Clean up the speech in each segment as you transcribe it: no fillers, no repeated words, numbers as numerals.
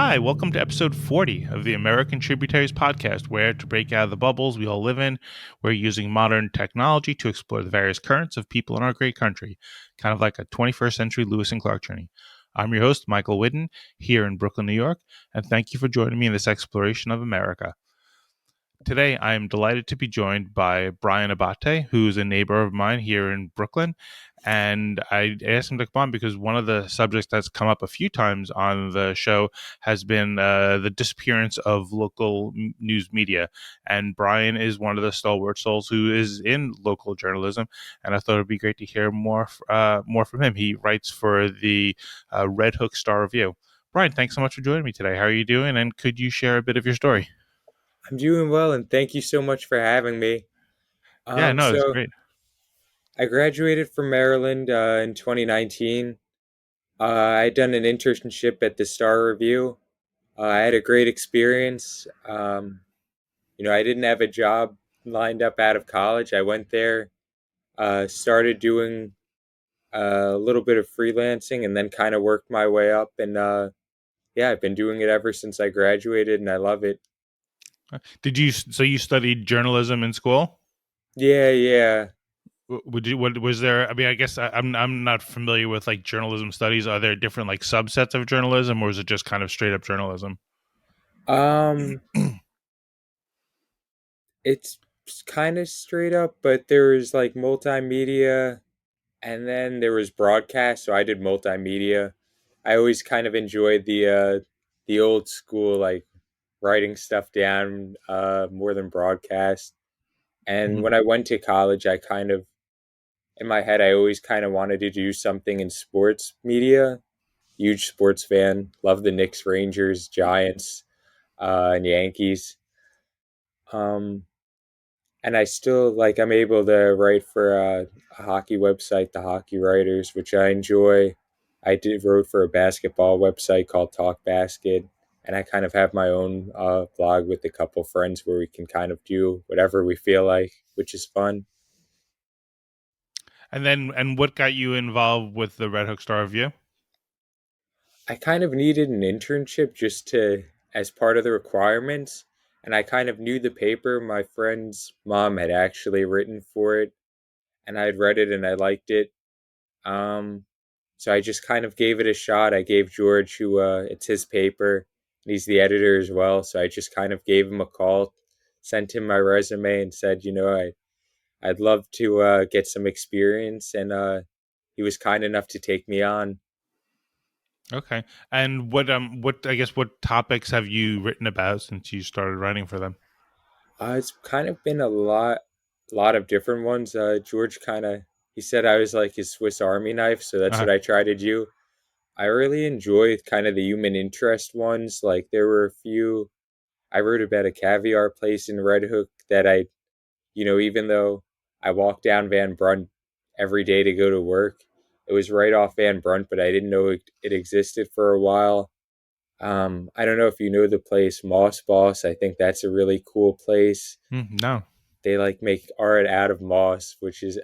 Hi, welcome to episode 40 of the American Tributaries podcast, where to break out of the bubbles we all live in, we're using modern technology to explore the various currents of people in our great country, kind of like a 21st century Lewis and Clark journey. I'm your host, Michael Whidden, here in Brooklyn, New York, and thank you for joining me in this exploration of America. Today, I am delighted to be joined by Brian Abate, who's a neighbor of mine here in Brooklyn. And I asked him to come on because one of the subjects that's come up a few times on the show has been the disappearance of local news media. And Brian is one of the stalwart souls who is in local journalism. And I thought it'd be great to hear more from him. He writes for the Red Hook Star-Revue. Brian, thanks so much for joining me today. How are you doing? And could you share a bit of your story? I'm doing well, and thank you so much for having me. Yeah, Um, no, it's so great. I graduated from Maryland in 2019. I'd done an internship at the Star-Revue. I had a great experience. I didn't have a job lined up out of college. I went there, started doing a little bit of freelancing, and then kind of worked my way up. And yeah, I've been doing it ever since I graduated, and I love it. So you studied journalism in school? Yeah, yeah. Would you? What was there? I mean, I guess I'm not familiar with like journalism studies. Are there different like subsets of journalism, or is it just kind of straight up journalism? Um, It's kind of straight up, but there was like multimedia and then there was broadcast, so I did multimedia. I always kind of enjoyed the old school like writing stuff down more than broadcast. And Mhm. when I went to college, I kind of in my head I always kind of wanted to do something in sports media. Huge sports fan, love the Knicks, Rangers, Giants, and Yankees. Um, and I still like I'm able to write for a hockey website, the Hockey Writers, which I enjoy. I did wrote for a basketball website called Talk Basket, and I kind of have my own blog with a couple friends where we can kind of do whatever we feel like, which is fun. And what got you involved with the Red Hook Star Review? I kind of needed an internship just to as part of the requirements, and I kind of knew the paper. My friend's mom had actually written for it, and I had read it and I liked it. Um, so I just kind of gave it a shot. I gave George, who it's his paper, and he's the editor as well. So I just kind of gave him a call, sent him my resume, and said, I'd love to get some experience. And he was kind enough to take me on. Okay. And what I guess what topics have you written about since you started writing for them? It's kind of been lot of different ones. George kind of he said I was like his Swiss Army knife, so that's Uh-huh. what I try to do. I really enjoy kind of the human interest ones. Like there were a few I wrote about a caviar place in Red Hook that even though I walked down Van Brunt every day to go to work, it was right off Van Brunt, but I didn't know it existed for a while. I don't know if you know the place Moss Boss. I think that's a really cool place. No. They like make art out of moss, which is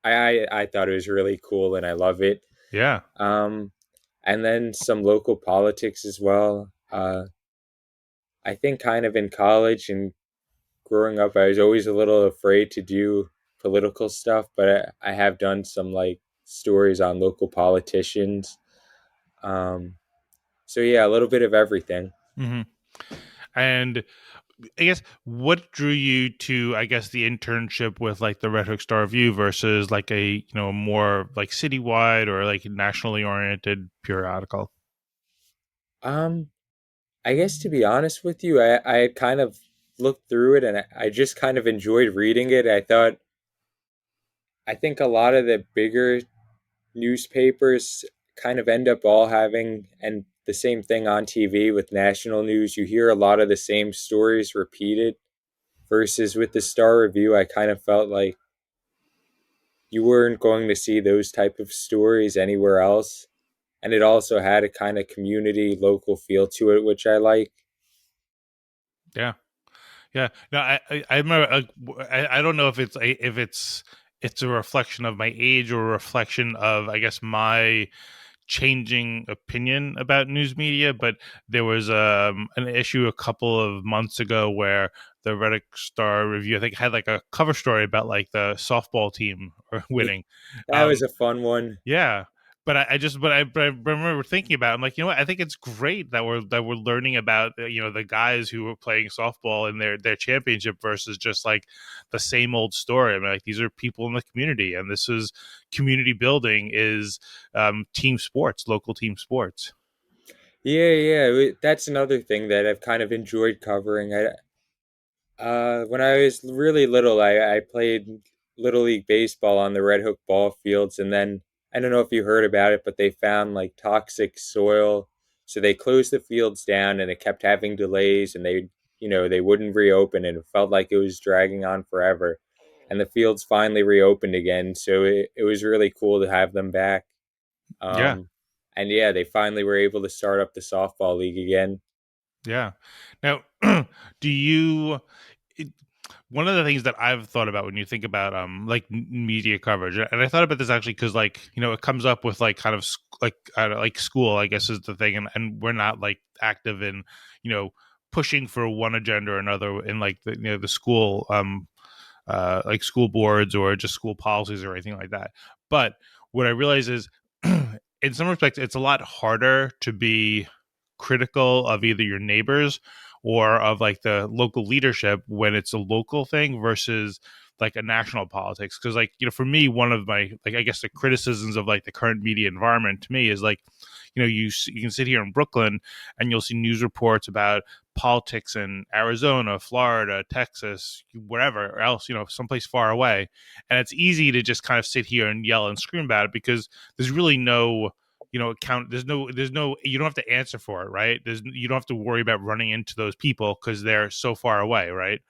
I thought it was really cool and I love it. Yeah. Um, and then some local politics as well. I think kind of in college and growing up, I was always a little afraid to do political stuff, but I have done some like stories on local politicians. Um, so yeah, a little bit of everything. hmm And I guess what drew you to, I guess, the internship with like the Red Hook Star Review versus like a more like citywide or like nationally oriented periodical? Um, I guess to be honest with you, I had kind of looked through it and I just kind of enjoyed reading it. I think a lot of the bigger newspapers kind of end up all having and the same thing on TV with national news. You hear a lot of the same stories repeated versus with the Star Review. I kind of felt like you weren't going to see those type of stories anywhere else. And it also had a kind of community local feel to it, which I like. Yeah. Yeah, no, I remember. I don't know if it's a reflection of my age or a reflection of, I guess, my changing opinion about news media, but there was an issue a couple of months ago where the Red Hook Star-Revue, I think, had like a cover story about like the softball team Yeah, winning. that was Um, a fun one. yeah, but I remember thinking about it. I'm like, you know what? I think it's great that we're learning about the guys who were playing softball in their championship versus just like the same old story. I mean, like these are people in the community, and this is community building is team sports, local team sports. Yeah, yeah, that's another thing that I've kind of enjoyed covering. When I was really little, I played Little League Baseball on the Red Hook ball fields, and then I don't know if you heard about it, but they found like toxic soil. So they closed the fields down and it kept having delays, and they wouldn't reopen, and it felt like it was dragging on forever. And the fields finally reopened again, so it was really cool to have them back. Yeah, Um, and yeah, they finally were able to start up the softball league again. yeah. Now, do you? It, one of the things that I've thought about when you think about like media coverage, and I thought about this actually because like it comes up with like kind of like school, I guess is the thing, and we're not like active in pushing for one agenda or another in like the school like school boards or just school policies or anything like that. But what I realize is, in some respects, it's a lot harder to be critical of either your neighbors or of like the local leadership when it's a local thing versus like a national politics. Because like for me, one of my like I guess the criticisms of like the current media environment to me is like you can sit here in Brooklyn and you'll see news reports about politics in Arizona, Florida, Texas, wherever else, someplace far away. And it's easy to just kind of sit here and yell and scream about it because there's really no, account. There's no, you don't have to answer for it, right? You don't have to worry about running into those people because they're so far away, right?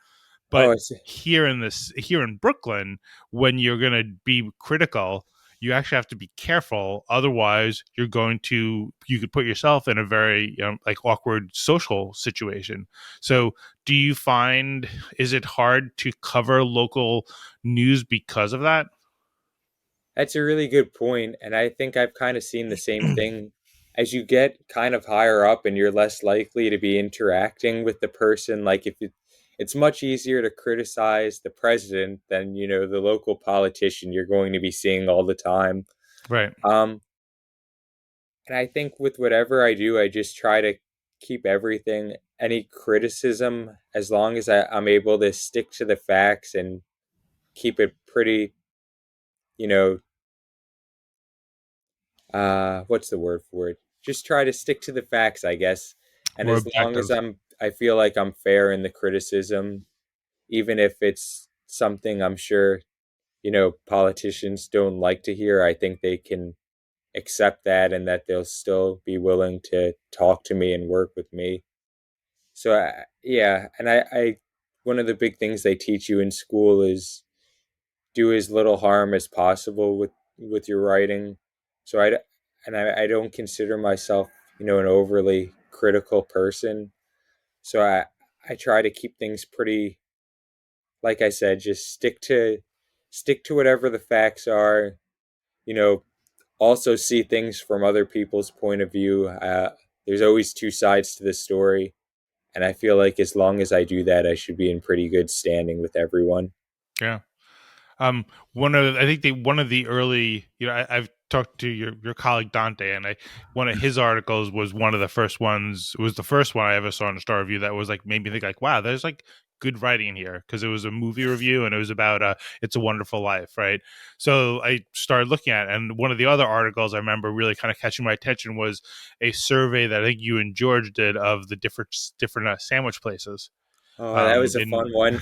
Oh, But here in Brooklyn, when you're going to be critical, you actually have to be careful. Otherwise, you could put yourself in a very like awkward social situation. So, do you find is it hard to cover local news because of that? that's a really good point, and I think I've kind of seen the same thing. As you get kind of higher up and you're less likely to be interacting with the person, like it's much easier to criticize the president than, the local politician you're going to be seeing all the time. Right. Um, and I think with whatever I do, I just try to keep any criticism, as long as I'm able to stick to the facts and keep it pretty, you know, what's the word for it? Just try to stick to the facts, I guess. And More as long as objective. I feel like I'm fair in the criticism, even if it's something I'm sure, politicians don't like to hear, I think they can accept that, and that they'll still be willing to talk to me and work with me. So yeah, and one of the big things they teach you in school is do as little harm as possible with your writing. So I don't consider myself, an overly critical person. So I try to keep things pretty, like I said, just stick to whatever the facts are. You know, also see things from other people's point of view. There's always two sides to the story, and I feel like as long as I do that, I should be in pretty good standing with everyone. Yeah. One of I think one of the early, I've talked to your colleague Dante, and one of his articles was one of the first ones. It was the first one I ever saw in a Star Review that was like made me think like, wow, there's like good writing in here because it was a movie review and it was about It's a Wonderful Life, right? So I started looking at it, and one of the other articles I remember really kind of catching my attention was a survey that I think you and George did of the different sandwich places Oh, that was a in fun one.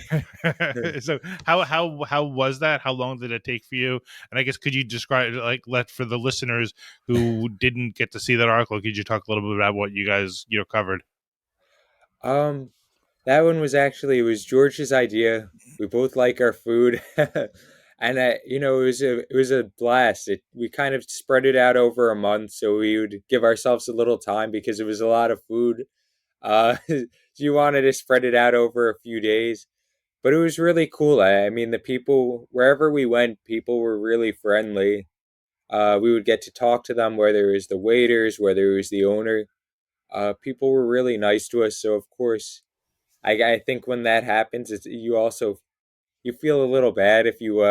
so how was that? How long did it take for you? And I guess could you describe like let for the listeners who didn't get to see that article, could you talk a little bit about what you guys covered? Um, that one was actually, it was George's idea. We both like our food, and it was a blast. We kind of spread it out over a month, so we would give ourselves a little time because it was a lot of food. So you wanted to spread it out over a few days, but it was really cool. I mean, the people wherever we went, people were really friendly. We would get to talk to them, whether it was the waiters, whether it was the owner. People were really nice to us. So of course, I think when that happens, you also you feel a little bad if you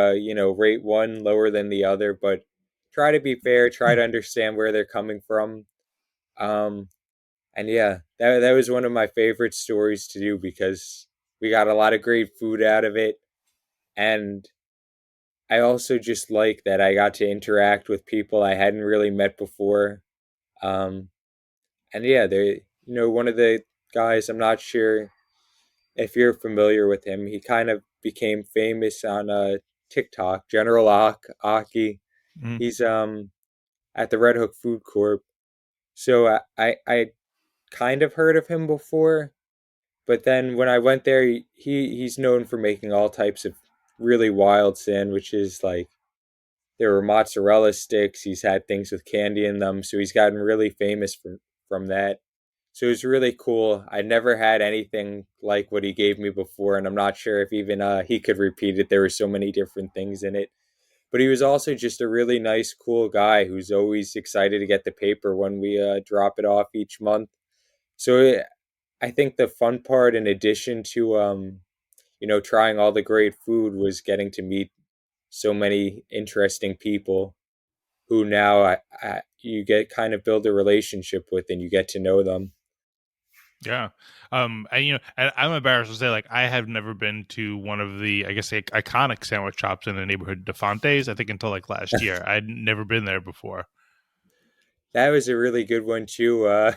rate one lower than the other, but try to be fair, try to understand where they're coming from. Um, and yeah, that was one of my favorite stories to do because we got a lot of great food out of it, and I also just like that I got to interact with people I hadn't really met before. Um, and yeah, they one of the guys, I'm not sure if you're familiar with him, he kind of became famous on TikTok. General Aki. Mm. He's at the Red Hook Food Corp. So I kind of heard of him before, but then when I went there, he's known for making all types of really wild sandwiches. Like there were mozzarella sticks. He's had things with candy in them, so he's gotten really famous from that. So it was really cool. I never had anything like what he gave me before, and I'm not sure if even he could repeat it. There were so many different things in it. But he was also just a really nice, cool guy who's always excited to get the paper when we drop it off each month. So I think the fun part, in addition to trying all the great food, was getting to meet so many interesting people who now you get kind of build a relationship with, and you get to know them. Yeah. And and I'm embarrassed to say, like, I have never been to one of the, I guess, like, iconic sandwich shops in the neighborhood, DeFonte's. I think until like last year, I'd never been there before. That was a really good one too.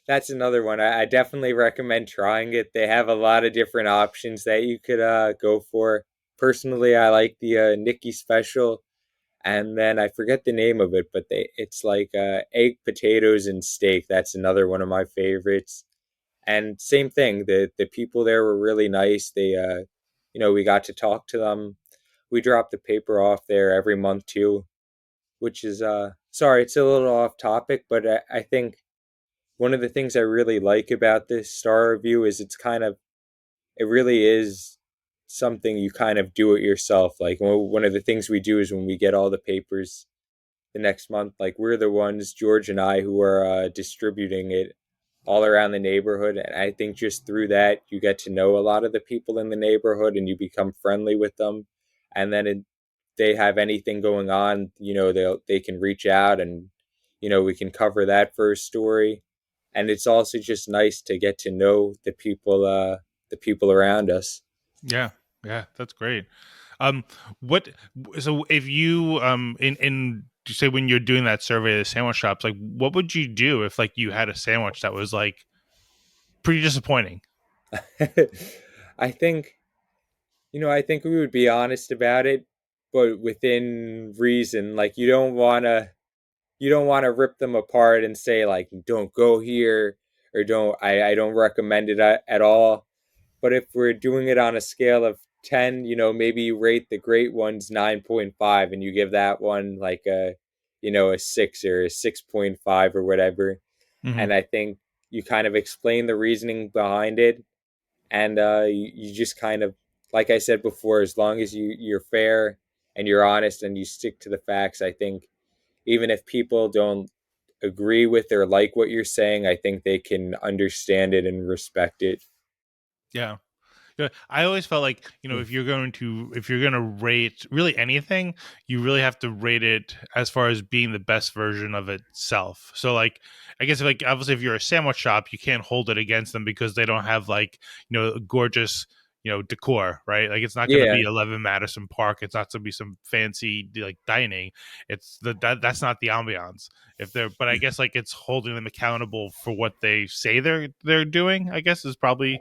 That's another one. I definitely recommend trying it. They have a lot of different options that you could go for. Personally, I like the Nikki special, and then I forget the name of it, but it's like egg, potatoes, and steak. That's another one of my favorites. And same thing. The people there were really nice. They we got to talk to them. We dropped the paper off there every month too, which is sorry, it's a little off topic, but I think one of the things I really like about this star review is it really is something you kind of do it yourself. Like one of the things we do is when we get all the papers the next month, like we're the ones, George and I, who are distributing it all around the neighborhood. And I think just through that, you get to know a lot of the people in the neighborhood and you become friendly with them. And then they have anything going on, they can reach out and we can cover that for a story. And it's also just nice to get to know the people around us. Yeah, yeah, that's great. Um, what? So if you in you say when you're doing that survey of the sandwich shops, like, what would you do if like you had a sandwich that was like pretty disappointing? I think I think we would be honest about it, but within reason. Like you don't want to rip them apart and say like don't go here or I don't recommend it at all. But if we're doing it on a scale of 10, maybe you rate the great ones 9.5 and you give that one like a 6 or a 6.5 or whatever. Hmm. And I think you kind of explain the reasoning behind it, and you just kind of, like I said before, as long as you're fair and you're honest and you stick to the facts, I think even if people don't agree with or like what you're saying, I think they can understand it and respect it. Yeah. Yeah, I always felt like, if you're going to rate really anything, you really have to rate it as far as being the best version of itself. So like, I guess like obviously if you're a sandwich shop, you can't hold it against them because they don't have like, gorgeous, decor, right? Like it's not going to Yeah, be 11 Madison Park. It's not going to be some fancy like dining. That's not the ambiance. If they're, but I guess like it's holding them accountable for what they say they're doing, I guess is probably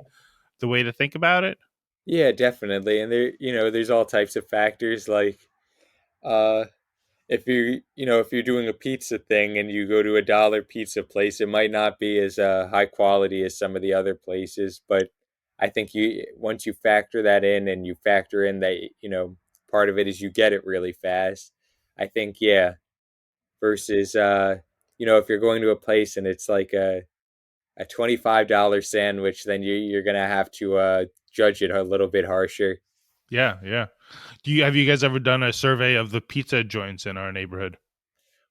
the way to think about it. yeah, definitely. And there's all types of factors like uh if if you're doing a pizza thing and you go to a dollar pizza place, it might not be as high quality as some of the other places, but I think you once you factor that in and you factor in that part of it is you get it really fast. I think yeah, versus if you're going to a place and it's like a $25 sandwich, then you're gonna have to judge it a little bit harsher. Yeah, yeah. Have you guys ever done a survey of the pizza joints in our neighborhood?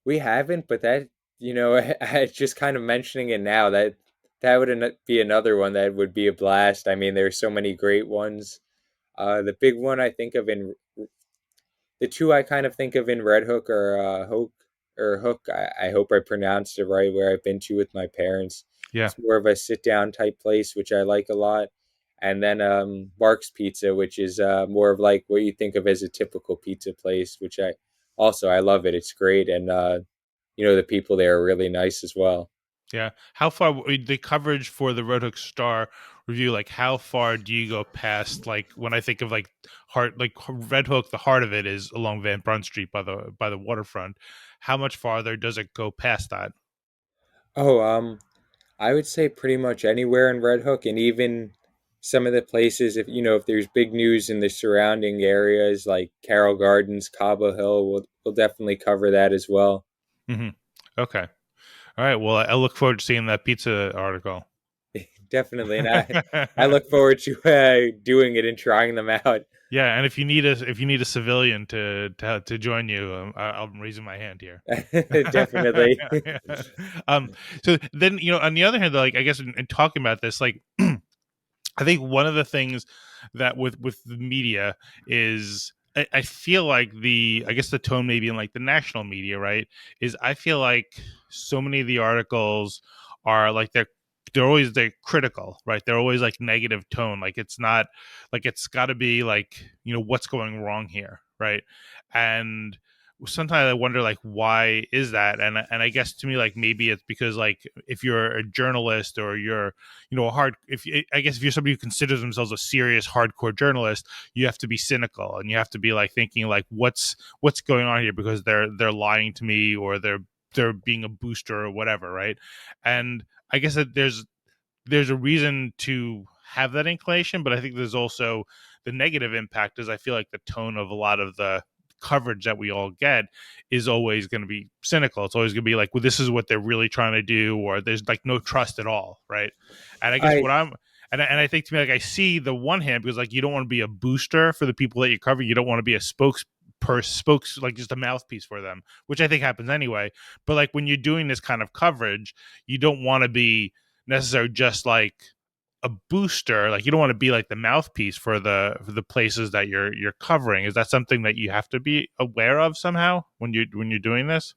We haven't, but that, just kind of mentioning it now, that would be another one that would be a blast. I mean, there's so many great ones. The big one I think of in the two I kind of think of in Red Hook are Hook. I hope I pronounced it right. Where I've been to with my parents. Yeah. It's more of a sit down type place, which I like a lot. And then Mark's Pizza, which is more of like what you think of as a typical pizza place, which I love it. It's great, and the people there are really nice as well. Yeah. How far the coverage for the Red Hook Star review? Like, how far do you go past? Like, when I think of like heart, like Red Hook, the heart of it is along Van Brunt Street by the waterfront. How much farther does it go past that? Oh, I would say pretty much anywhere in Red Hook, and even some of the places. If there's big news in the surrounding areas like Carroll Gardens, Cobble Hill, we'll definitely cover that as well. Hmm. Okay. All right. Well, I look forward to seeing that pizza article. Definitely, and I look forward to doing it and trying them out. Yeah, and if you need a civilian to join you, I'm raising my hand here. Definitely. Yeah. Um. So then, on the other hand, though, like I guess in talking about this, like I think one of the things that with the media is I feel like I guess the tone maybe in like the national media, right, is I feel like so many of the articles are like they're critical, right? They're always like negative tone. Like it's not like it's got to be like what's going wrong here, right? And sometimes I wonder like why is that? And I guess to me like maybe it's because like if you're a journalist or you're a hard I guess if you're somebody who considers themselves a serious hardcore journalist, you have to be cynical and you have to be like thinking like what's going on here because they're lying to me or they're being a booster or whatever, right? And I guess that there's a reason to have that inclination, but I think there's also the negative impact is I feel like the tone of a lot of the coverage that we all get is always going to be cynical. It's always going to be like, well, this is what they're really trying to do, or there's like no trust at all, right? And I guess I what I'm and I think to me like I see the one hand because like you don't want to be a booster for the people that you cover, you don't want to be a spokes like just a mouthpiece for them, which I think happens anyway. But like when you're doing this kind of coverage, you don't want to be necessarily just like a booster. Like you don't want to be like the mouthpiece for the places that you're covering. Is that something that you have to be aware of somehow when you're doing this?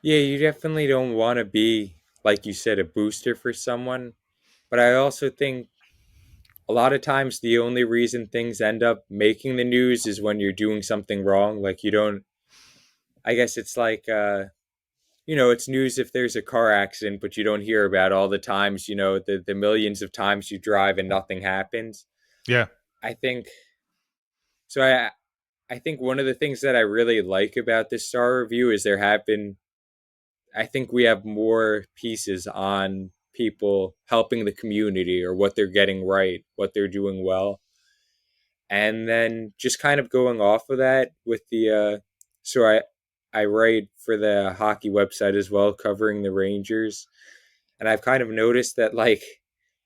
Yeah, you definitely don't want to be, like you said, a booster for someone. But I also think a lot of times the only reason things end up making the news is when you're doing something wrong. Like you don't. I guess it's like it's news if there's a car accident, but you don't hear about all the times, the millions of times you drive and nothing happens. Yeah. I think so. I think one of the things that I really like about this star review is there have been. I think we have more pieces on people helping the community or what they're getting right, what they're doing well, and then just kind of going off of that with the. So I write for the hockey website as well, covering the Rangers, and I've kind of noticed that like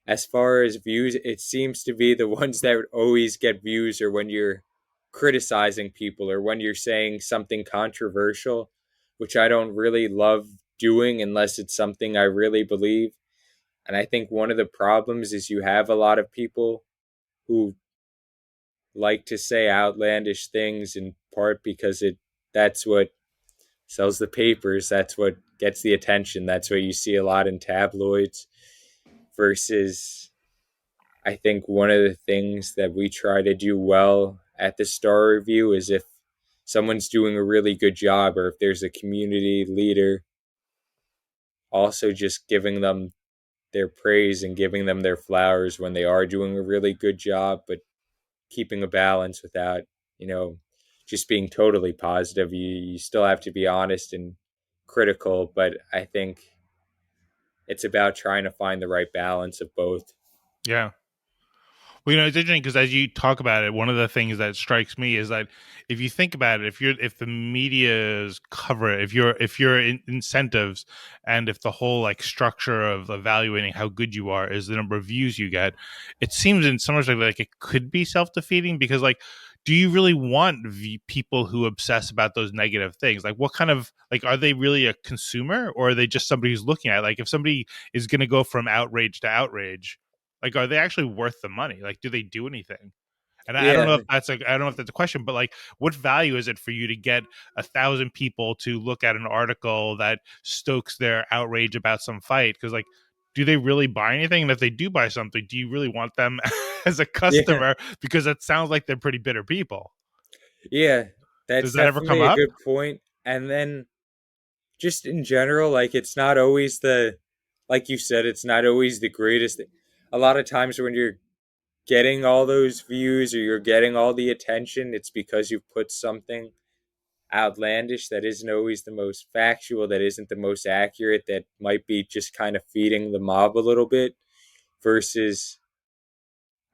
as far as views, it seems to be the ones that always get views or when you're criticizing people or when you're saying something controversial, which I don't really love doing unless it's something I really believe. And I think one of the problems is you have a lot of people who like to say outlandish things in part because that's what sells the papers, that's what gets the attention, that's what you see a lot in tabloids versus I think one of the things that we try to do well at the Star Review is if someone's doing a really good job or if there's a community leader, also just giving them their praise and giving them their flowers when they are doing a really good job, but keeping a balance without, you know, just being totally positive. You still have to be honest and critical, but I think it's about trying to find the right balance of both. Yeah. Well, it's interesting because as you talk about it, one of the things that strikes me is that if you think about it, if the media's cover it, if your incentives and if the whole like structure of evaluating how good you are is the number of views you get, it seems in some respects like it could be self defeating because like do you really want people who obsess about those negative things? Like, what kind of, like, are they really a consumer, or are they just somebody who's looking at it? Like, if somebody is going to go from outrage to outrage, like, are they actually worth the money? Like, do they do anything? And I don't know Yeah, if that's a I don't know if that's a question, but like, what value is it for you to get 1,000 people to look at an article that stokes their outrage about some fight? Because like, do they really buy anything? And if they do buy something, do you really want them as a yeah, customer? Because it sounds like they're pretty bitter people. yeah. Does That's that ever come definitely a up? good point. And then just in general, like it's not always the, like you said, it's not always the greatest. A lot of times when you're getting all those views or you're getting all the attention, it's because you've put something outlandish that isn't always the most factual, that isn't the most accurate, that might be just kind of feeding the mob a little bit. Versus,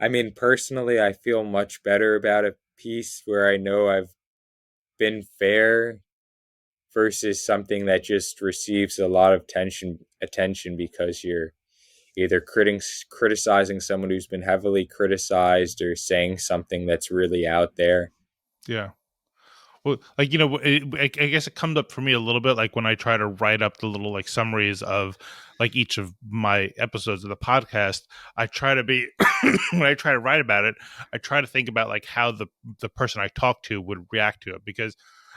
I mean, personally, I feel much better about a piece where I know I've been fair versus something that just receives a lot of attention because you're either criticizing someone who's been heavily criticized or saying something that's really out there. Yeah. Well, like, I guess it comes up for me a little bit, like when I try to write up the little like summaries of like each of my episodes of the podcast. I try to be when I try to write about it, I try to think about like how the person I talk to would react to it, because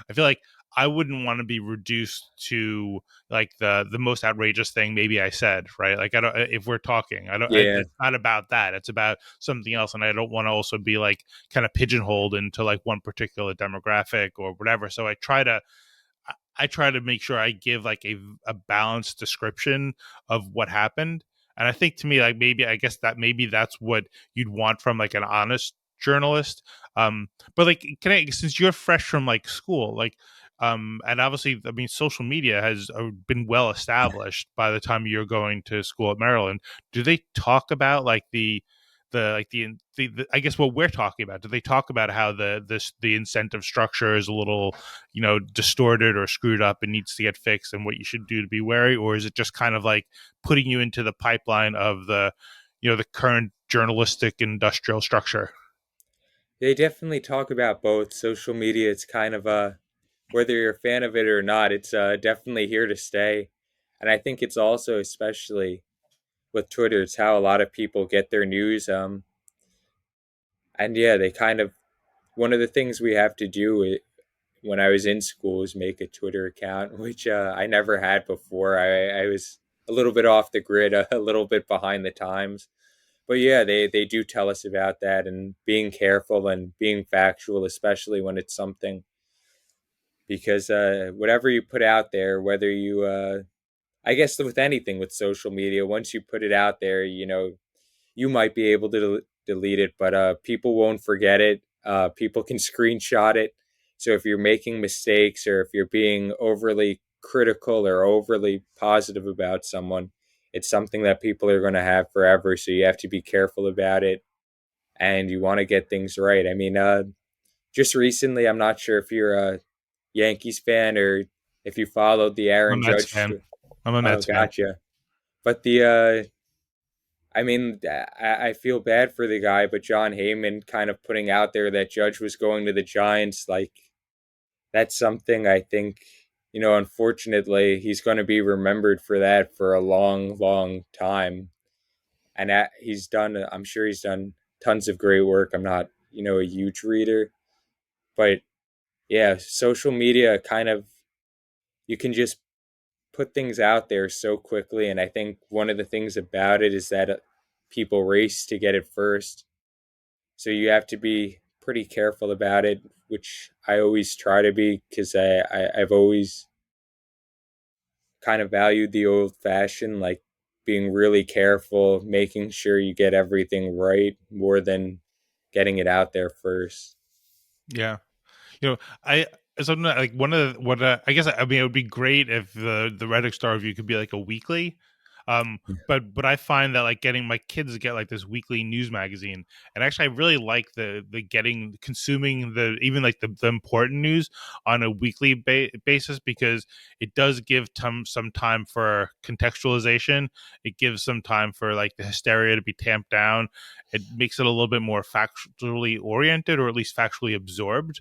I feel like I wouldn't want to be reduced to like the most outrageous thing maybe I said, right? Like, I don't, if we're talking, I don't, Yeah, it's not about that. It's about something else, and I don't want to also be like kind of pigeonholed into like one particular demographic or whatever. So I try to make sure I give like a balanced description of what happened. And I think, to me, like, maybe, I guess that maybe that's what you'd want from like an honest journalist. But like, can I, since you're fresh from like school, like, and obviously, I mean, social media has been well established by the time you're going to school at Maryland. Do they talk about like the I guess what we're talking about? Do they talk about how the incentive structure is a little, distorted or screwed up and needs to get fixed, and what you should do to be wary? Or is it just kind of like putting you into the pipeline of the current journalistic industrial structure? they definitely talk about both. Social media, it's kind of whether you're a fan of it or not, it's definitely here to stay. And I think it's also, especially with Twitter, it's how a lot of people get their news. And yeah, they kind of, one of the things we have to do when I was in school is make a Twitter account, which I never had before. I was a little bit off the grid, a little bit behind the times. But yeah, they do tell us about that and being careful and being factual, especially when it's something, because whatever you put out there, whether you, I guess with anything with social media, once you put it out there, you might be able to delete it, but people won't forget it. People can screenshot it. So if you're making mistakes or if you're being overly critical or overly positive about someone, it's something that people are going to have forever. So you have to be careful about it and you want to get things right. I mean, just recently, I'm not sure if you're a Yankees fan or if you followed the I'm a Aaron Mets Judge. fan. I'm a Oh, Mets fan. gotcha. But I mean, I feel bad for the guy, but John Heyman kind of putting out there that Judge was going to the Giants, like that's something I think, unfortunately, he's going to be remembered for that for a long, long time. And I'm sure he's done tons of great work. I'm not, a huge reader, but yeah, social media kind of, you can just put things out there so quickly. And I think one of the things about it is that people race to get it first. So you have to be pretty careful about it, which I always try to be because I've always kind of valued the old fashioned, like being really careful, making sure you get everything right more than getting it out there first. Yeah. I something like one of the, what I guess, I mean, it would be great if the Red Hook Star Review could be like a weekly. But I find that like getting my kids to get like this weekly news magazine, and actually I really like the getting consuming the even like the important news on a weekly basis, because it does give some time for contextualization. It gives some time for like the hysteria to be tamped down. It makes it a little bit more factually oriented, or at least factually absorbed.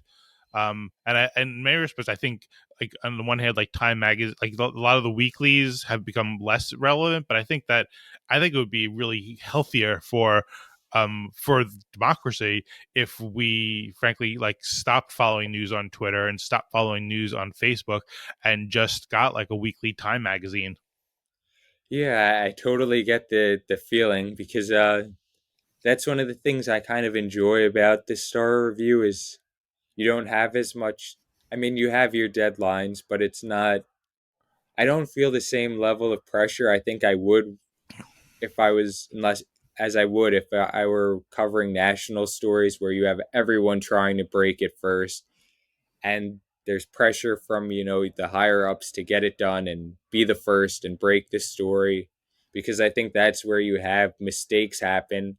And in many respects, I think like on the one hand, like Time magazine, like a lot of the weeklies have become less relevant, but I think it would be really healthier for democracy if we frankly like stopped following news on Twitter and stopped following news on Facebook and just got like a weekly Time magazine. Yeah, I totally get the feeling because that's one of the things I kind of enjoy about the Star Review is you don't have as much. I mean, you have your deadlines, but it's not. I don't feel the same level of pressure I think I would if I was unless as I would if I were covering national stories where you have everyone trying to break it first, and there's pressure from the higher ups to get it done and be the first and break the story, because I think that's where you have mistakes happen,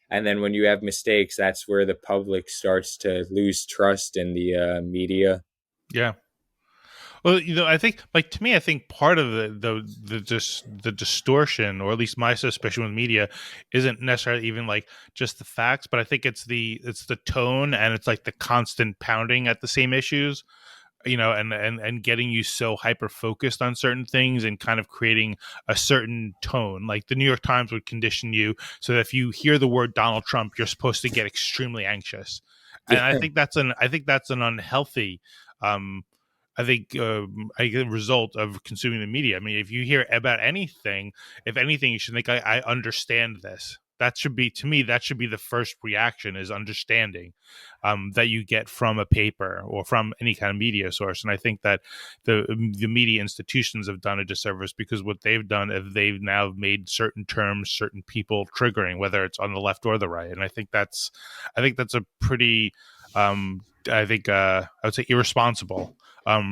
and then when you have mistakes, that's where the public starts to lose trust in the media. Yeah. Well, I think, like to me, I think part of the distortion, or at least my suspicion with media, isn't necessarily even like just the facts, but I think it's the tone, and it's like the constant pounding at the same issues, and getting you so hyper focused on certain things and kind of creating a certain tone. Like the New York Times would condition you so that if you hear the word Donald Trump, you're supposed to get extremely anxious, and Yeah, I think that's an unhealthy. Um, I get a result of consuming the media. I mean, if you hear about anything, if anything, you should think I understand this. That should be, to me, that should be the first reaction, is understanding, that you get from a paper or from any kind of media source. And I think that the media institutions have done a disservice, because what they've done is they've now made certain terms, certain people triggering, whether it's on the left or the right. And I think that's a pretty, I would say irresponsible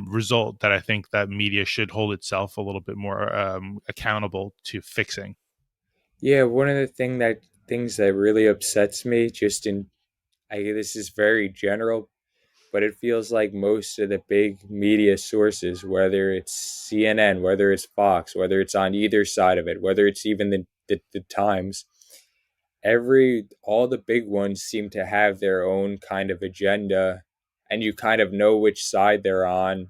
result that I think that media should hold itself a little bit more accountable to fixing. yeah. One of the things that really upsets me, just in this is very general, but it feels like most of the big media sources, whether it's CNN, whether it's Fox, whether it's on either side of it, whether it's even the Times, all the big ones seem to have their own kind of agenda, and you kind of know which side they're on,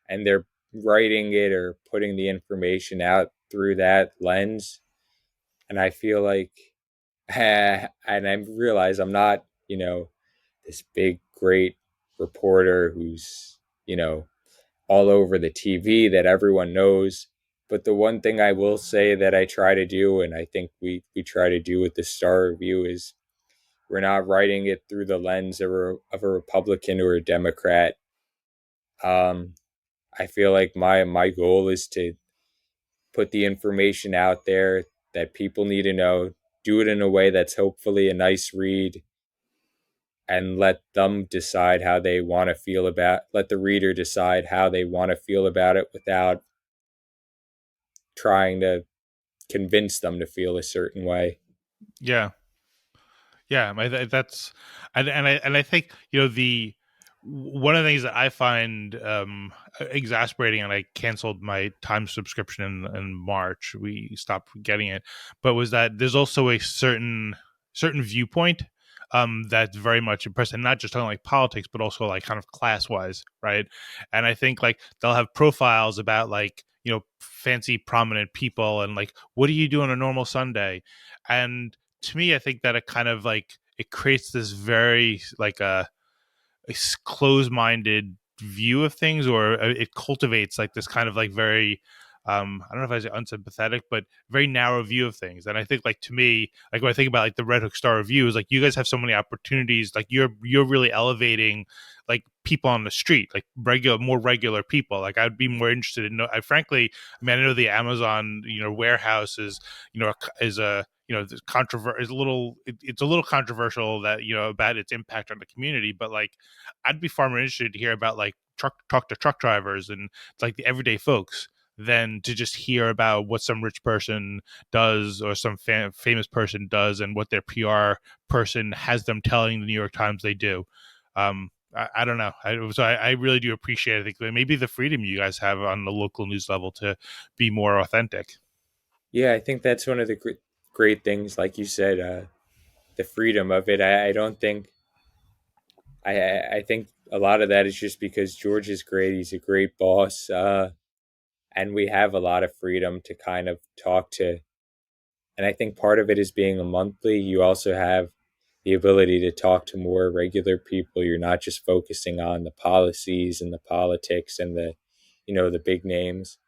and they're writing it or putting the information out through that lens. And I feel like, and I realize I'm not, this big, great reporter who's, all over the TV that everyone knows. But the one thing I will say that I try to do, and I think we try to do with the Star Review, is we're not writing it through the lens of a Republican or a Democrat. Um, I feel like my goal is to put the information out there that people need to know, do it in a way that's hopefully a nice read, and let them decide how they want to feel about let the reader decide how they want to feel about it without trying to convince them to feel a certain way. Yeah, yeah, that's, and I think the one of the things that I find exasperating, and I canceled my Time subscription in March. We stopped getting it, but was that there's also a certain viewpoint that's very much impressive, and not just talking like politics, but also like kind of class wise, right? And I think like they'll have profiles about like fancy prominent people, and like what do you do on a normal Sunday, and to me, I think that it kind of like it creates this very like a closed-minded view of things, or it cultivates like this kind of like very I don't know if I say unsympathetic, but very narrow view of things. And I think like to me, like when I think about like the Red Hook Star-Revue, is like you guys have so many opportunities, like you're really elevating like people on the street, like more regular people. Like I'd be more interested in I frankly, I mean, I know the Amazon warehouse is a is a little it's a little controversial that about its impact on the community, but like I'd be far more interested to hear about like talk to truck drivers and like the everyday folks, than to just hear about what some rich person does or some famous person does and what their PR person has them telling the New York Times they do. I don't know. I really do appreciate it. I think maybe the freedom you guys have on the local news level to be more authentic. Yeah, I think that's one of the great things, like you said, the freedom of it. I don't think I think a lot of that is just because George is great. He's a great boss, and we have a lot of freedom to kind of talk to. And I think part of it is being a monthly. You also have the ability to talk to more regular people. You're not just focusing on the policies and the politics and the big names.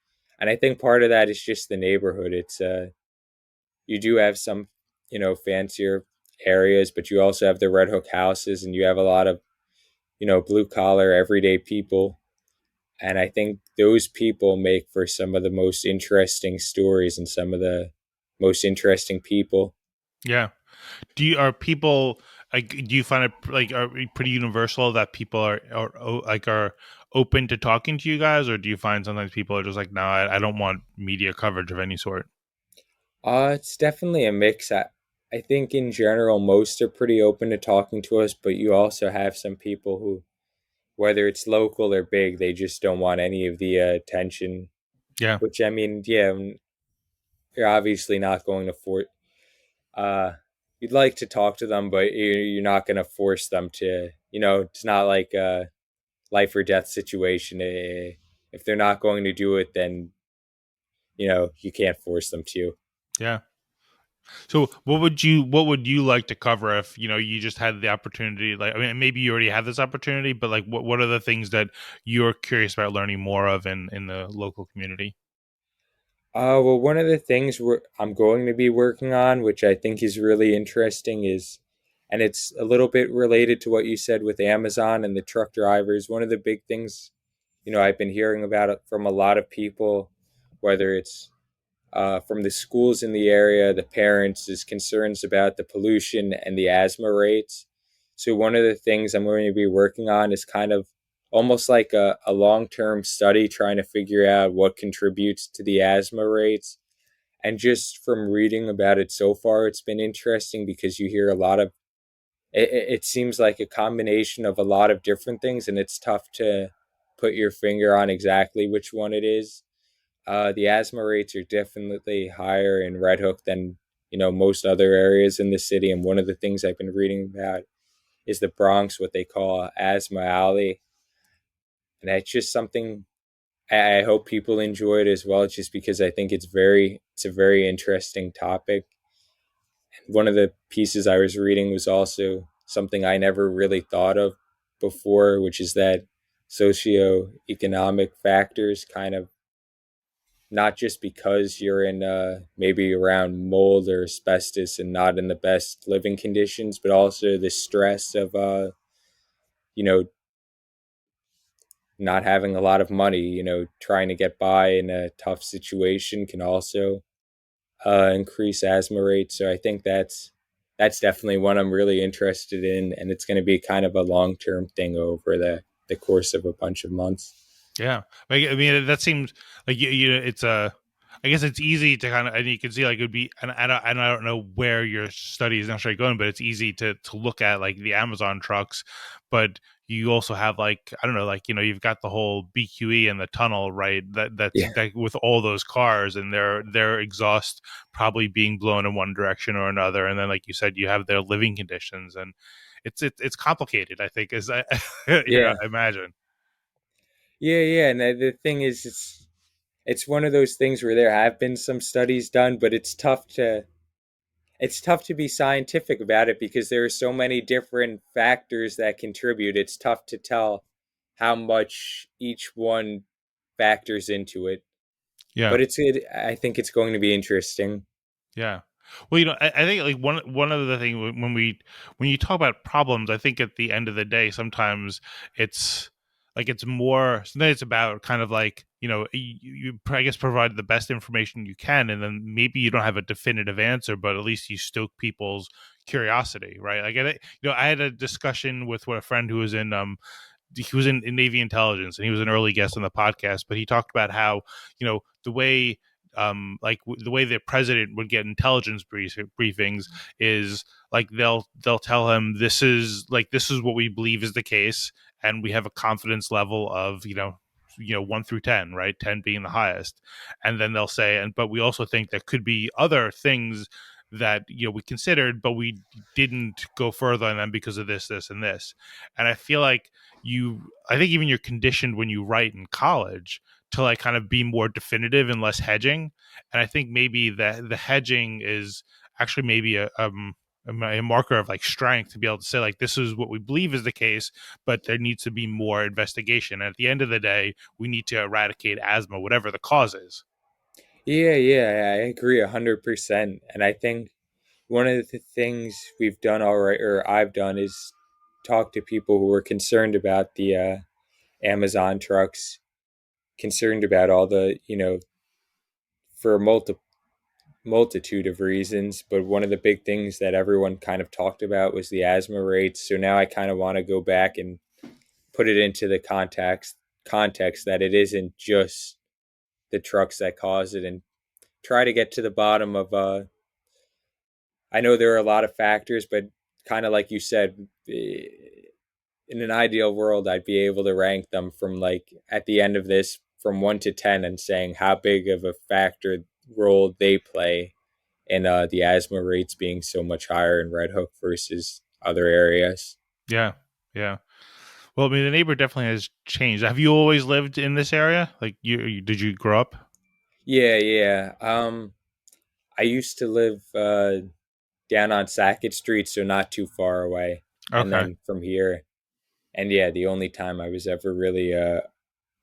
And I think part of that is just the neighborhood. It's you do have some, fancier areas, but you also have the Red Hook houses, and you have a lot of, blue collar everyday people. And I think those people make for some of the most interesting stories and some of the most interesting people. Yeah. Are people like, do you find it like, are pretty universal that people are open to talking to you guys, or do you find sometimes people are just like, no, I don't want media coverage of any sort? It's definitely a mix. I think in general, most are pretty open to talking to us, but you also have some people who, whether it's local or big, they just don't want any of the attention. Yeah. Which I mean, yeah, you're obviously not going to force. Uh, you'd like to talk to them, but you're not going to force them to. It's not like a life or death situation. If they're not going to do it, then you can't force them to. Yeah. So what would you like to cover if, you just had the opportunity? Like, I mean, maybe you already have this opportunity, but like, what are the things that you're curious about learning more of in the local community? Well, one of the things I'm going to be working on, which I think is really interesting, and it's a little bit related to what you said with Amazon and the truck drivers. One of the big things, I've been hearing about it from a lot of people, whether it's from the schools in the area, the parents, is concerns about the pollution and the asthma rates. So one of the things I'm going to be working on is kind of almost like a long-term study trying to figure out what contributes to the asthma rates. And just from reading about it so far, it's been interesting because you hear a lot of it seems like a combination of a lot of different things, and it's tough to put your finger on exactly which one it is. The asthma rates are definitely higher in Red Hook than most other areas in the city. And one of the things I've been reading about is the Bronx, what they call Asthma Alley, and that's just something I hope people enjoy it as well. Just because I think it's a very interesting topic. One of the pieces I was reading was also something I never really thought of before, which is that socioeconomic factors kind of not just because you're in maybe around mold or asbestos and not in the best living conditions, but also the stress of you know not having a lot of money, trying to get by in a tough situation can also increase asthma rates. So I think that's definitely one I'm really interested in, and it's going to be kind of a long term thing over the course of a bunch of months. Yeah, like, I mean, that seems like it's a. I guess it's easy to kind of, and you can see like it would be, and I don't know where your study is necessarily going, but it's easy to look at like the Amazon trucks, but you also have like, I don't know, like, you've got the whole BQE and the tunnel, right? Yeah, That with all those cars and their exhaust probably being blown in one direction or another, and then like you said, you have their living conditions, and it's complicated. I think, as I yeah, imagine. yeah. And the thing is, it's one of those things where there have been some studies done, but it's tough to be scientific about it because there are so many different factors that contribute. It's tough to tell how much each one factors into it. Yeah. But I think it's going to be interesting. Yeah. Well, I think like one of the things when you talk about problems, I think at the end of the day, sometimes it's it's more sometimes it's about kind of like, you I guess provide the best information you can, and then maybe you don't have a definitive answer, but at least you stoke people's curiosity, right? Like, I had a discussion with a friend who was in he was in Navy intelligence, and he was an early guest on the podcast. But he talked about how the way the way the president would get intelligence briefings is like they'll tell him this is what we believe is the case, and we have a confidence level of 1 through 10, right? 10 being the highest, and then they'll say, and but we also think there could be other things that we considered, but we didn't go further on them because of this, and this. And I feel like I think even you're conditioned when you write in college to like kind of be more definitive and less hedging. And I think maybe the hedging is actually maybe a marker of like strength to be able to say like this is what we believe is the case, but there needs to be more investigation. And at the end of the day, we need to eradicate asthma, whatever the cause is. Yeah, yeah, I agree 100%. And I think one of the things we've done all right, or I've done, is talk to people who were concerned about the Amazon trucks, concerned about all the, for a multitude of reasons. But one of the big things that everyone kind of talked about was the asthma rates. So now I kind of want to go back and put it into the context that it isn't just the trucks that cause it, and try to get to the bottom of I know there are a lot of factors, but kind of like you said, in an ideal world, I'd be able to rank them from like at the end of this from 1 to 10 and saying how big of a factor role they play in the asthma rates being so much higher in Red Hook versus other areas. Yeah, yeah. Well, I mean, the neighborhood definitely has changed. Have you always lived in this area? Like, did you grow up? Yeah, yeah. I used to live down on Sackett Street, so not too far away. And Okay, then from here, and yeah, the only time I was ever really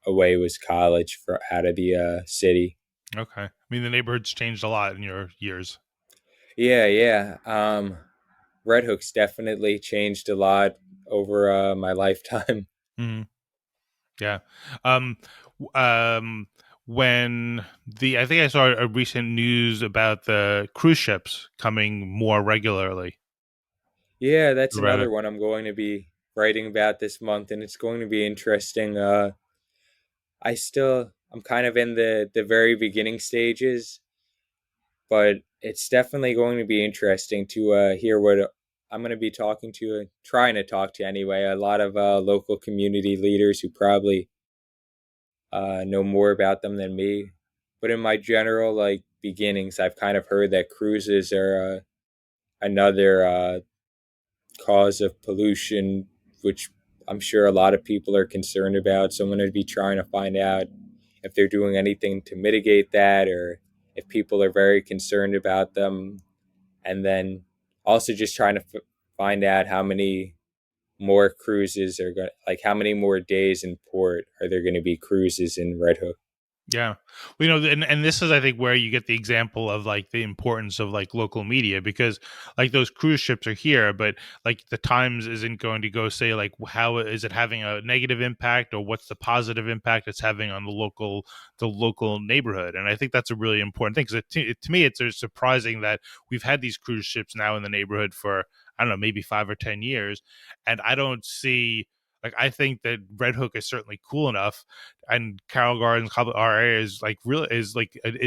away was college for out of the city. okay. I mean, the neighborhood's changed a lot in your years. Yeah, yeah. Red Hook's definitely changed a lot over my lifetime. Mhm. Yeah. Um, when I think I saw a recent news about the cruise ships coming more regularly. Yeah, that's Read another it. one I'm going to be writing about this month, and it's going to be interesting. I'm kind of in the very beginning stages, but it's definitely going to be interesting to hear what I'm going to be talking to, trying to talk to anyway, a lot of local community leaders who probably know more about them than me. But in my general like beginnings, I've kind of heard that cruises are another cause of pollution, which I'm sure a lot of people are concerned about. So I'm going to be trying to find out if they're doing anything to mitigate that, or if people are very concerned about them. And then also just trying to find out how many more cruises are going, like how many more days in port are there going to be cruises in Red Hook. Yeah. Well, and this is, I think, where you get the example of like the importance of like local media, because like those cruise ships are here, but like the Times isn't going to go say like how is it having a negative impact or what's the positive impact it's having on the local neighborhood. And I think that's a really important thing because to me, it's surprising that we've had these cruise ships now in the neighborhood for, I don't know, maybe 5 or 10 years. And I don't see, like, I think that Red Hook is certainly cool enough, and Carroll Gardens, our area is like really is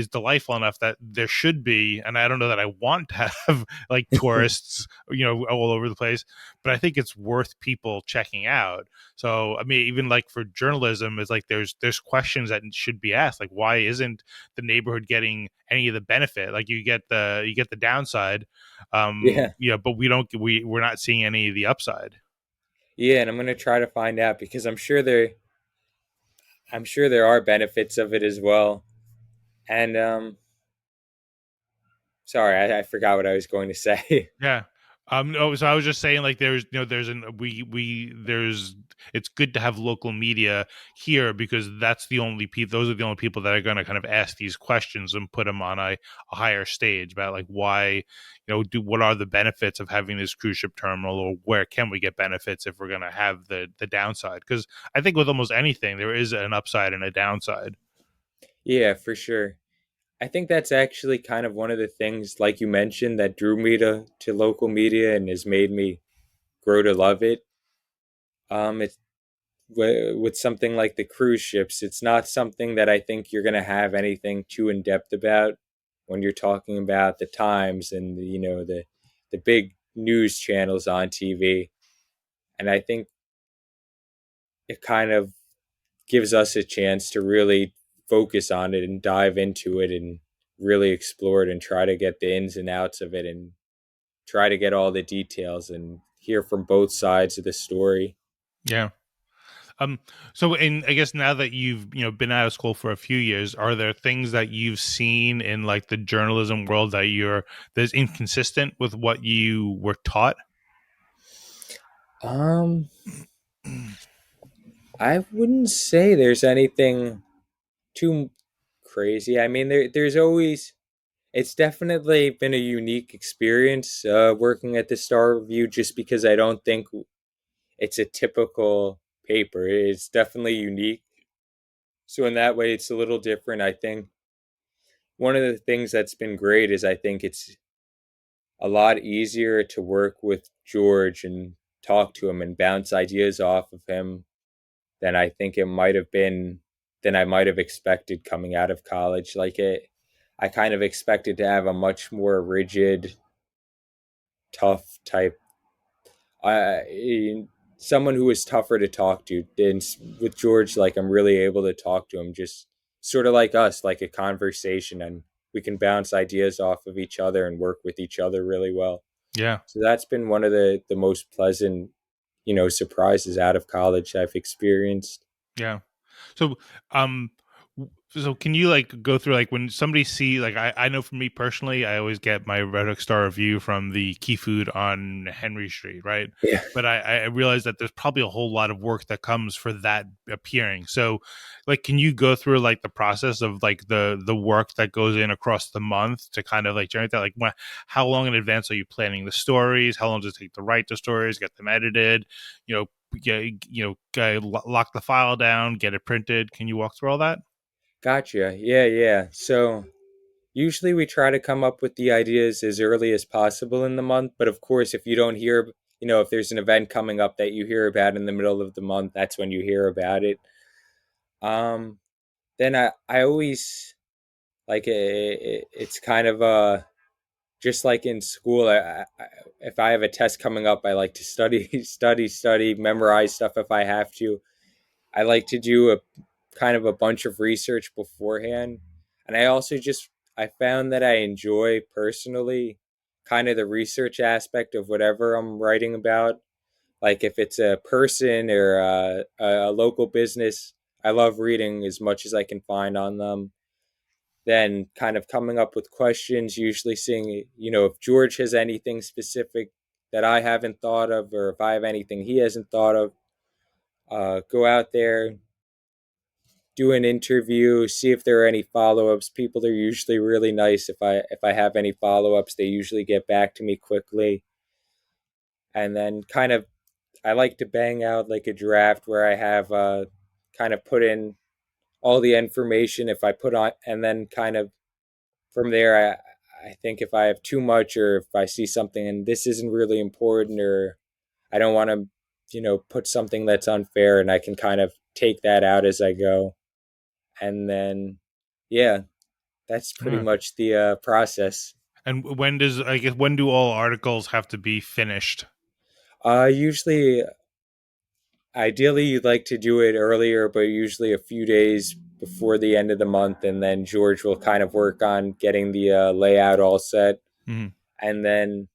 delightful enough that there should be. And I don't know that I want to have like tourists, all over the place, but I think it's worth people checking out. So I mean, even like for journalism, it's like there's questions that should be asked, like why isn't the neighborhood getting any of the benefit? Like you get the downside, Yeah. but we're not seeing any of the upside. Yeah, and I'm going to try to find out because I'm sure there are benefits of it as well. And sorry, I forgot what I was going to say. Yeah. No, so I was just saying, like, there's there's, it's good to have local media here because that's the only people, those are the only people that are going to kind of ask these questions and put them on a higher stage about like why, what are the benefits of having this cruise ship terminal, or where can we get benefits if we're going to have the downside? Because I think with almost anything, there is an upside and a downside. Yeah, for sure. I think that's actually kind of one of the things, like you mentioned, that drew me to local media and has made me grow to love it. It's with something like the cruise ships, it's not something that I think you're going to have anything too in depth about when you're talking about the times and the big news channels on TV. And I think it kind of gives us a chance to really focus on it and dive into it and really explore it and try to get the ins and outs of it and try to get all the details and hear from both sides of the story. Yeah. Um, so in I guess now that you've been out of school for a few years, are there things that you've seen in like the journalism world that's inconsistent with what you were taught? Um, I wouldn't say there's anything too crazy. I mean, there's always it's definitely been a unique experience working at the Star Review, just because I don't think it's a typical paper. It's definitely unique. So in that way, it's a little different. I think one of the things that's been great is I think it's a lot easier to work with George and talk to him and bounce ideas off of him than I think it might have been than I might have expected coming out of college. I kind of expected to have a much more rigid, tough type. I someone who was tougher to talk to. And with George, like I'm really able to talk to him, just sort of like us, like a conversation, and we can bounce ideas off of each other and work with each other really well. Yeah. So that's been one of the most pleasant, surprises out of college I've experienced. Yeah. So, um, so can you like go through like when somebody see like I know for me personally, I always get my Red Hook Star-Revue from the Key Food on Henry Street, right? Yeah. But I realize that there's probably a whole lot of work that comes for that appearing. So, like, can you go through like the process of like the work that goes in across the month to kind of like generate that? Like, how long in advance are you planning the stories? How long does it take to write the stories, get them edited? You know, lock the file down, get it printed. Can you walk through all that? Gotcha. Yeah, yeah. So usually we try to come up with the ideas as early as possible in the month, but of course, if you don't hear, if there's an event coming up that you hear about in the middle of the month, that's when you hear about it. Um, then I always like it's kind of just like in school. If I have a test coming up, I like to study, study, memorize stuff if I have to. I like to do a kind of a bunch of research beforehand. And I found that I enjoy personally kind of the research aspect of whatever I'm writing about. Like if it's a person or a local business, I love reading as much as I can find on them. Then kind of coming up with questions, usually seeing, if George has anything specific that I haven't thought of, or if I have anything he hasn't thought of, go out there, do an interview, see if there are any follow-ups. People are usually really nice. If I have any follow-ups, they usually get back to me quickly. And then kind of I like to bang out like a draft where I have kind of put in all the information if I put on, and then kind of from there I think if I have too much or if I see something and this isn't really important or I don't want to put something that's unfair, and I can kind of take that out as I go. And then yeah, that's pretty Yeah. much the process. And when do all articles have to be finished? Usually, ideally, you'd like to do it earlier, but usually a few days before the end of the month, and then George will kind of work on getting the layout all set. Mhm. And then,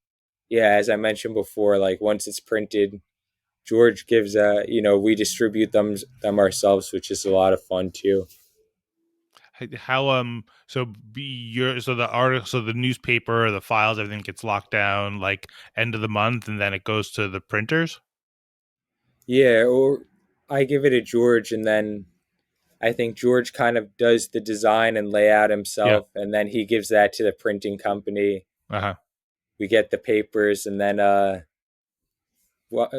yeah, as I mentioned before, like once it's printed, George gives we distribute them ourselves, which is a lot of fun too. How so be your so the article so the newspaper, the files, everything gets locked down like end of the month, and then it goes to the printers. Yeah, or I give it to George, and then I think George kind of does the design and layout Yeah. himself, and then he gives that to the printing company. Uh huh. We get the papers, and then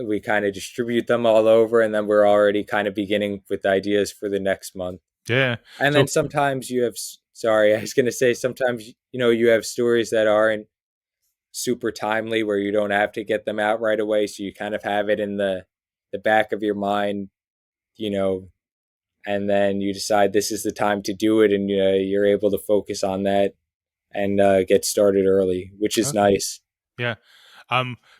we kind of distribute them all over, and then we're already kind of beginning with ideas for the next month. Yeah. And then So sometimes you have, sorry, I was going to say sometimes you have stories that aren't super timely where you don't have to get them out right away, so you kind of have it in the back of your mind, and then you decide this is the time to do it, and you're able to focus on that and get started early, which is Okay. nice. Yeah.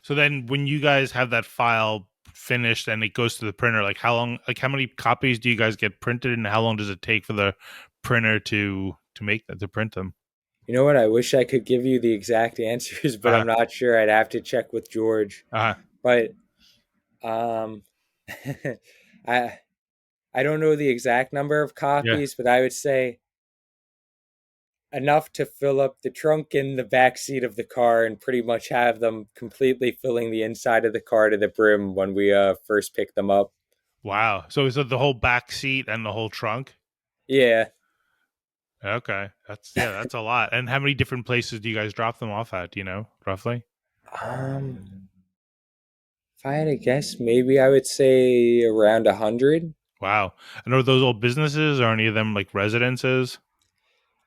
So then when you guys have that file finished and it goes to the printer, like how long, like how many copies do you guys get printed and how long does it take for the printer to make that, to print them? You know what? I wish I could give you the exact answers, but Uh-huh. I'm not sure. I'd have to check with George. Uh-huh. But um, I I don't know the exact number of Yeah. copies, but I would say enough to fill up the trunk and the back seat of the car and pretty much have them completely filling the inside of the car to the brim when we first pick them up. Wow. So is it the whole back seat and the whole trunk? Yeah. Okay. That's a lot. And how many different places do you guys drop them off at, do you know, roughly? Um, if I had to guess, maybe I would say around 100. Wow. And are those all businesses or any of them like residences?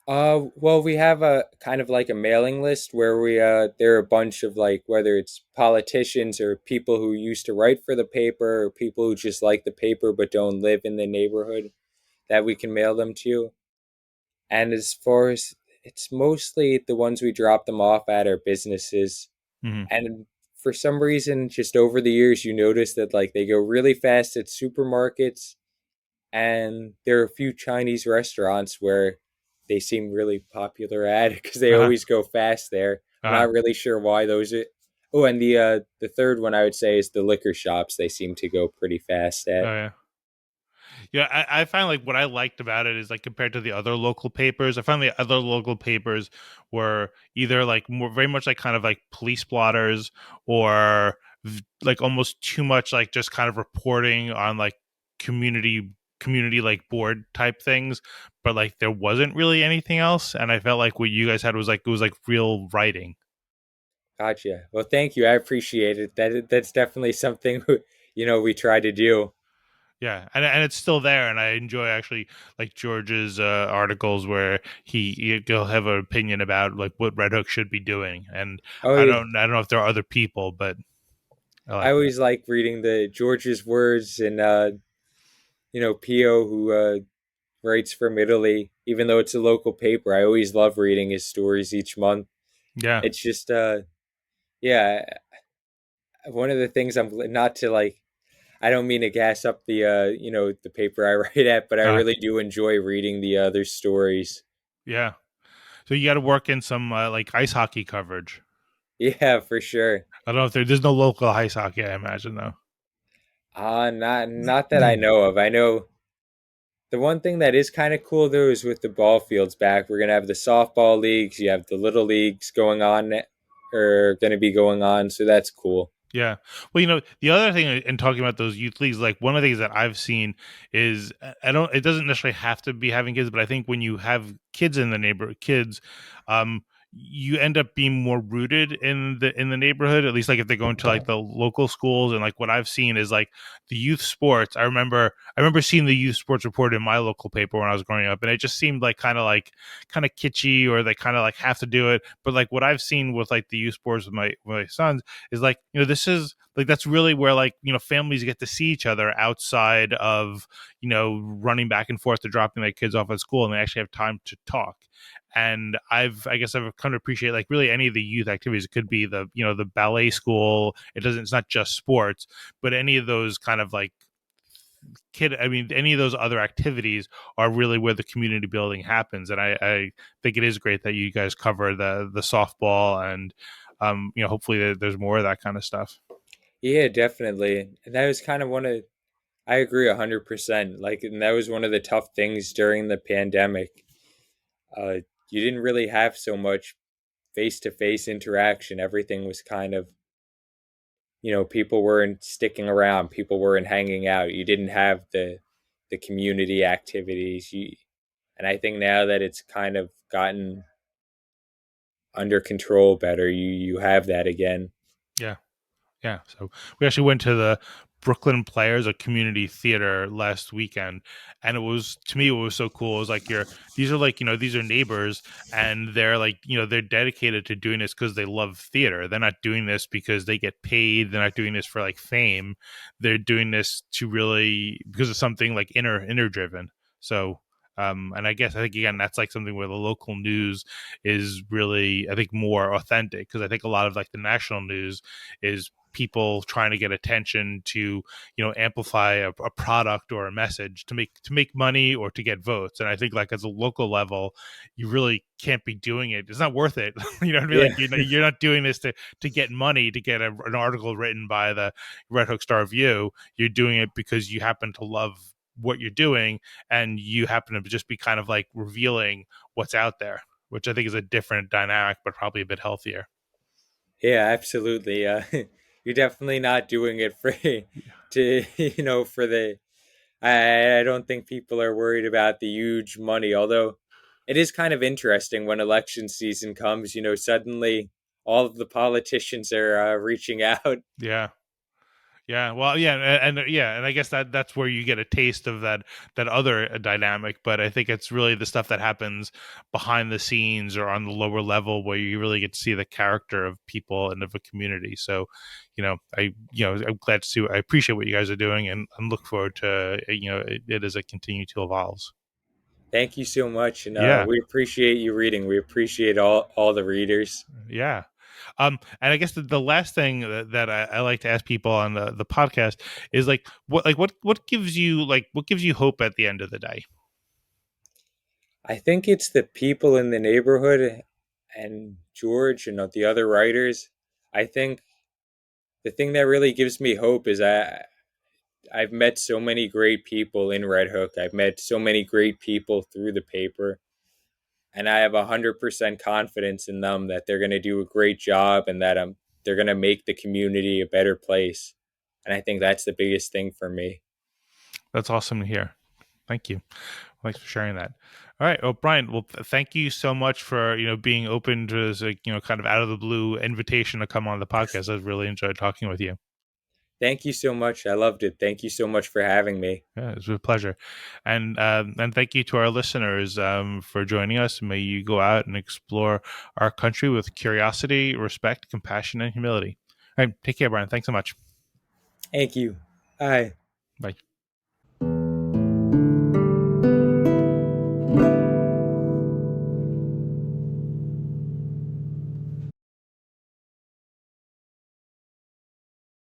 Well, we have a kind of like a mailing list where there are a bunch of like whether it's politicians or people who used to write for the paper or people who just like the paper but don't live in the neighborhood that we can mail them to. And as far as it's mostly the ones we drop them off at are businesses. Hmm. And for some reason, just over the years, you notice that like they go really fast at supermarkets, and there are a few Chinese restaurants where they seem really popular at because they Uh-huh. always go fast there. I'm Uh-huh. not really sure why those are. Oh, and the third one I would say is the liquor shops. They seem to go pretty fast Oh at. yeah. Yeah, I find like what I liked about it is like compared to the other local papers, I found the other local papers were either like more very much like kind of like police blotters or like almost too much like just kind of reporting on like community like board type things, but like there wasn't really anything else. And I felt like what you guys had was like it was like real writing. Gotcha. Well, thank you. I appreciate it. That's definitely something we try to do. Yeah, and it's still there, and I enjoy actually like George's articles where he'll have an opinion about like what Red Hook should be doing, and Oh, I don't know if there are other people, but I I like that. always like reading the George's words and Pio who writes from Italy. Even though it's a local paper, I always love reading his stories each month. Yeah, It's just yeah, one of the things I'm not to like. I don't mean to gas up the paper I write at, but I uh, really do enjoy reading the other stories. yeah. So you got to work in some like ice hockey coverage. Yeah, for sure. I don't know if there's no local ice hockey. I imagine though. Not that I know of. I know the one thing that is kind of cool though is with the ball fields back, we're gonna have the softball leagues. You have the little leagues going on, or going to be going on, so that's cool. Yeah. Well, the other thing in talking about those youth leagues, like one of the things that I've seen is I don't, it doesn't necessarily have to be having kids, but I think when you have kids in the neighborhood, you end up being more rooted in the neighborhood, at least like if they're going to like the local schools. And like what I've seen is like the youth sports. I remember seeing the youth sports report in my local paper when I was growing up, and it just seemed like kind of kitschy, or they kind of like have to do it. But like what I've seen with like the youth sports with my sons is like this is like that's really where like families get to see each other outside of running back and forth to dropping their kids off at school, and they actually have time to talk. And I guess I've come to appreciate like really any of the youth activities. It could be the ballet school. It's not just sports, but any of those kind of like any of those other activities are really where the community building happens. And I think it is great that you guys cover the softball, and hopefully there's more of that kind of stuff. Yeah, definitely. And that was kind of I agree 100%. Like, and that was one of the tough things during the pandemic. Uh, you didn't really have so much face to face interaction. Everything was kind of, people weren't sticking around, people weren't hanging out. You didn't have the community activities. And I think now that it's kind of gotten under control better, you have that again. Yeah. Yeah, so we actually went to the Brooklyn Players, a community theater last weekend, and it was, to me, what was so cool. It was like, these are like, these are neighbors, and they're like, they're dedicated to doing this because they love theater. They're not doing this because they get paid. They're not doing this for like fame. They're doing this to really, because of something like inner driven. So and I think again that's like something where the local news is really, I think, more authentic, because I think a lot of like the national news is people trying to get attention to amplify a product or a message to make money or to get votes. And I think like as a local level, you really can't be doing it. It's not worth it. You know what I mean? Yeah. Like you're not doing this to get money, to get an article written by the Red Hook Star-Revue. You're doing it because you happen to love what you're doing, and you happen to just be kind of like revealing what's out there, which I think is a different dynamic, but probably a bit healthier. Yeah, absolutely. You're definitely not doing it for to for the. I don't think people are worried about the huge money, although it is kind of interesting when election season comes. Suddenly all of the politicians are reaching out. Yeah. Yeah, well, yeah, yeah, and I guess that's where you get a taste of that other dynamic. But I think it's really the stuff that happens behind the scenes or on the lower level where you really get to see the character of people and of a community. So, I'm glad to see. I appreciate what you guys are doing, and look forward to it as it continues to evolves. Thank you so much, and Yeah, we appreciate you reading. We appreciate all the readers. yeah. And I guess the last thing that I like to ask people on the podcast is what gives you hope at the end of the day? I think it's the people in the neighborhood and George and the other writers. I think the thing that really gives me hope is I've met so many great people in Red Hook. I've met so many great people through the paper, and I have 100% confidence in them that they're going to do a great job and that they're going to make the community a better place. And I think that's the biggest thing for me. That's awesome to hear. Thank you. Thanks for sharing that. All right. Well, Brian, thank you so much for, being open to this, kind of out of the blue invitation to come on the podcast. I really enjoyed talking with you. Thank you so much. I loved it. Thank you so much for having me. Yeah, it was a pleasure. And thank you to our listeners for joining us. May you go out and explore our country with curiosity, respect, compassion, and humility. All right. Take care, Brian. Thanks so much. Thank you. Bye. Bye.